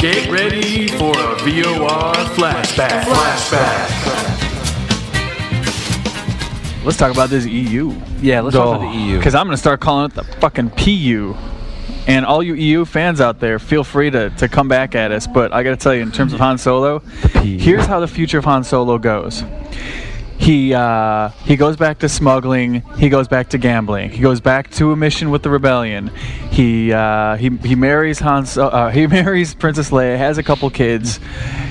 Get ready for a VOR flashback. Let's talk about this EU. Yeah, let's talk about the EU. Because I'm going to start calling it the fucking PU. And all you EU fans out there, feel free to come back at us. But I got to tell you, in terms of Han Solo, here's how the future of Han Solo goes. He goes back to smuggling. He goes back to gambling. He goes back to a mission with the rebellion. He marries he marries Princess Leia. Has a couple kids.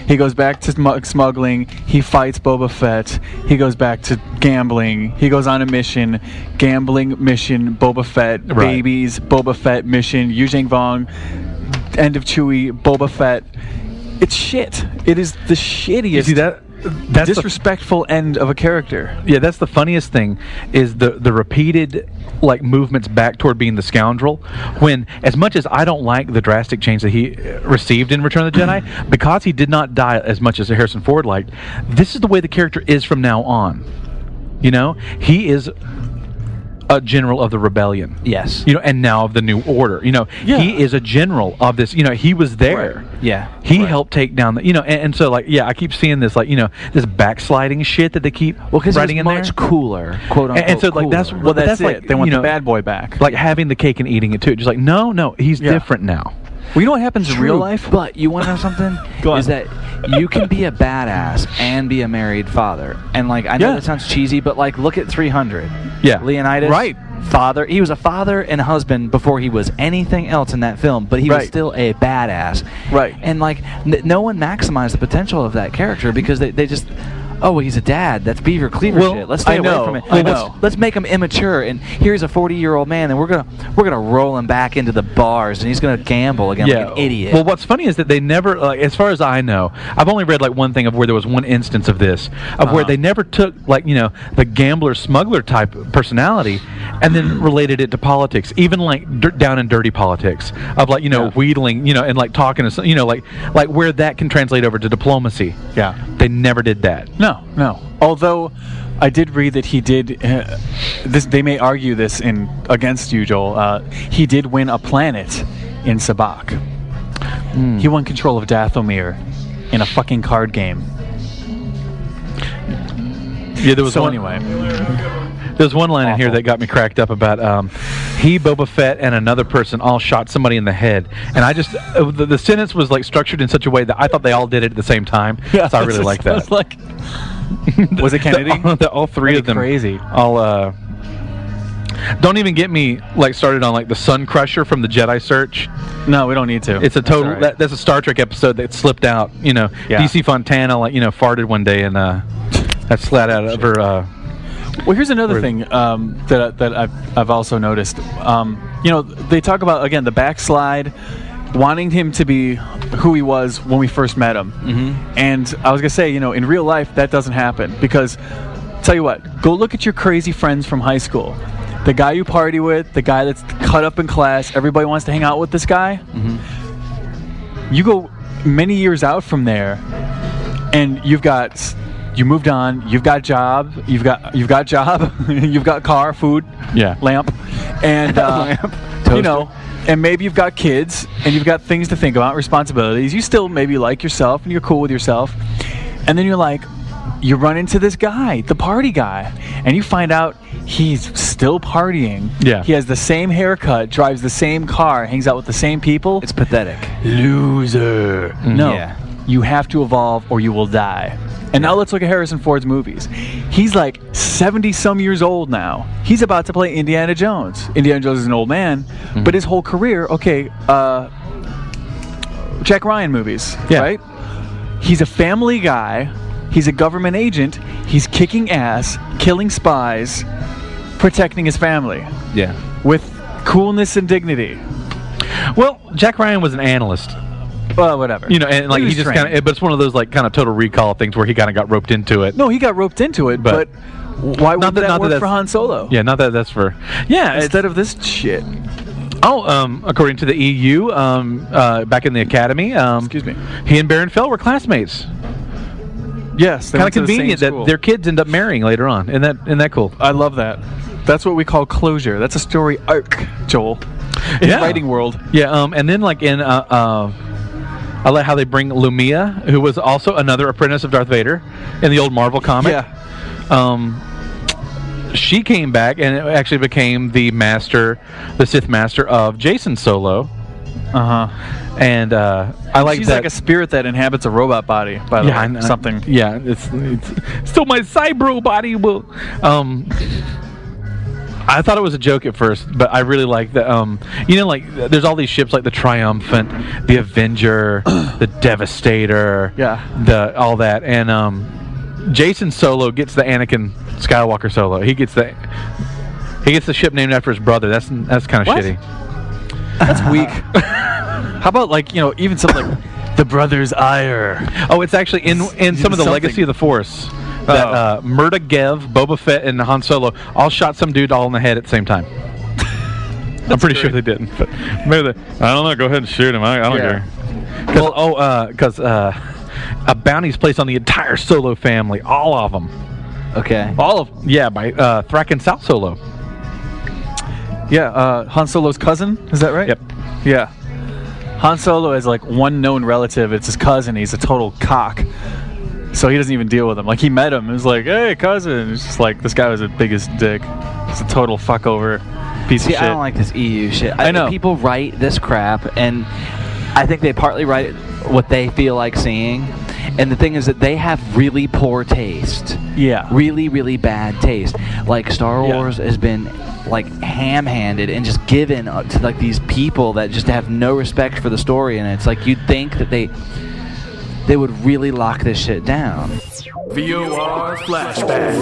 He goes back to smuggling. He fights Boba Fett. He goes back to gambling. He goes on a mission. Gambling mission. Boba Fett. Right. Babies. Boba Fett mission. Yuzhang Vong. End of Chewie. Boba Fett. It's shit. It is the shittiest. You see that? That's disrespectful end of a character. Yeah, that's the funniest thing is the repeated movements back toward being the scoundrel. When, as much as I don't like the drastic change that he received in Return of the Jedi, because he did not die as much as Harrison Ford liked, this is the way the character is from now on. You know, he is a general of the rebellion. Yes. You know, and now of the New Order. You know, he is a general of this. You know, he was there. Right. Yeah. He helped take down the. You know, and so I keep seeing this this backsliding shit that they keep writing in there. Much cooler, quote unquote. And so cooler. That's it. Like, they want the bad boy back. Like having the cake and eating it too. Just like no, he's different now. Well, you know what happens in real life? But you want to know something? Go on. Is that you can be a badass and be a married father. And I know that sounds cheesy, but look at 300. Yeah. Leonidas. Right. Father. He was a father and husband before he was anything else in that film, but he was still a badass. Right. And no one maximized the potential of that character because they just... Oh, he's a dad. That's Beaver Cleaver shit. Let's stay away from it. I know. Let's make him immature. And here's a 40-year-old man, and we're gonna roll him back into the bars, and he's gonna gamble again like an idiot. Well, what's funny is that they never, as far as I know, I've only read one thing of where there was one instance of this, of where they never took the gambler smuggler type personality, and then related it to politics, even down and dirty politics of wheedling, and talking to where that can translate over to diplomacy. Yeah. They never did that. No. Although I did read that he did. They may argue this against you, Joel. He did win a planet in Sabak. He won control of Dathomir in a fucking card game. Yeah, there was anyway. There's one line in here that got me cracked up about he, Boba Fett, and another person all shot somebody in the head. And I just, the sentence was structured in such a way that I thought they all did it at the same time. Yeah, so I really liked that. Was it Kennedy? All three of them. Crazy. All, don't even get me started on the Sun Crusher from the Jedi Search. No, we don't need to. It's a total, that's a Star Trek episode that slipped out. DC Fontana, farted one day and that slat out of her, well, here's another thing that I've also noticed. They talk about, again, the backslide, wanting him to be who he was when we first met him. Mm-hmm. And I was going to say, in real life, that doesn't happen. Because, tell you what, go look at your crazy friends from high school. The guy you party with, the guy that's cut up in class, everybody wants to hang out with this guy. Mm-hmm. You go many years out from there, and you moved on. You've got job. You've got you've got car, food, lamp, and and maybe you've got kids, and you've got things to think about, responsibilities. You still maybe like yourself, and you're cool with yourself, and then you run into this guy, the party guy, and you find out he's still partying. Yeah, he has the same haircut, drives the same car, hangs out with the same people. It's pathetic. Loser. Mm-hmm. No, you have to evolve, or you will die. And now let's look at Harrison Ford's movies. He's 70-some years old now. He's about to play Indiana Jones. Indiana Jones is an old man, but his whole career, Jack Ryan movies, right? He's a family guy. He's a government agent. He's kicking ass, killing spies, protecting his family. Yeah. With coolness and dignity. Well, Jack Ryan was an analyst. Well, whatever. And he just kind of, but it's one of those kind of Total Recall things where he kind of got roped into it. No, he got roped into it, but why would that work for Han Solo? Yeah, not that that's for. Yeah, instead of this shit. Oh, according to the EU, back in the academy, excuse me, he and Baron Fell were classmates. Yes, kind of convenient that their kids end up marrying later on. Isn't that cool? I love that. That's what we call closure. That's a story arc, Joel. In the writing world. Yeah, and then in I like how they bring Lumia, who was also another apprentice of Darth Vader in the old Marvel comic. She came back and it actually became the Sith master of Jason Solo. And I like She's that. like a spirit that inhabits a robot body, by the way. Something. Yeah, it's still my cybro body will. I thought it was a joke at first, but I really like that. Like there's all these ships like the Triumphant, the Avenger, the Devastator, all that, and Jason Solo gets the Anakin Skywalker Solo. He gets the ship named after his brother. That's kind of shitty. That's weak. How about even something like the Brothers Ire? Oh, it's actually in some of the Legacy of the Force. That Murda Gev, Boba Fett, and Han Solo all shot some dude all in the head at the same time. I'm pretty sure they didn't. But maybe I don't know. Go ahead and shoot him. I don't care. Because a bounty's placed on the entire Solo family, all of them. Okay. All of by Thraken South Solo. Yeah, Han Solo's cousin. Is that right? Yep. Yeah. Han Solo is like one known relative. It's his cousin. He's a total cock. So he doesn't even deal with him. Like, he met him. It was like, hey, cousin. It's just like, this guy was the biggest dick. He's a total fuckover piece of shit. I don't like this EU shit. I know. People write this crap, and I think they partly write what they feel like seeing. And the thing is that they have really poor taste. Yeah. Really, really bad taste. Like, Star Wars has been, like, ham-handed and just given to, like, these people that just have no respect for the story. And it's like, you'd think that they would really lock this shit down. VOR Flashback.